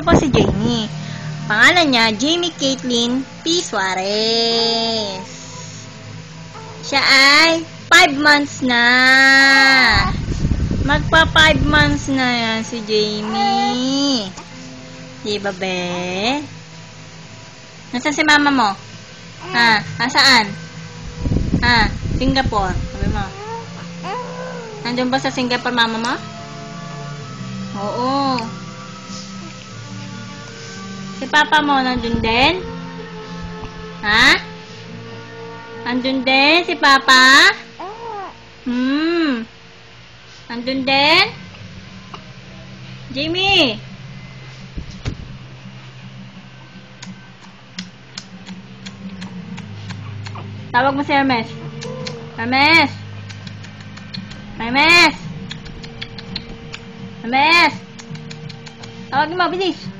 po si Jamie. Pangalan niya, Jamie Caitlin P. Suarez. Siya ay 5 months na. Magpa 5 months na yan si Jamie. Diba, be? Nasaan si mama mo? Ha? Nasaan? Ha? Singapore. Sabi mo. Nandun ba sa Singapore mama mo? Oo. Si papa mo nandun din? Ha? Nandun din si papa? Nandun din? Jamie! Tawag mo si Hermes. Hermes! Hermes! Hermes! Tawagin mo, bilis!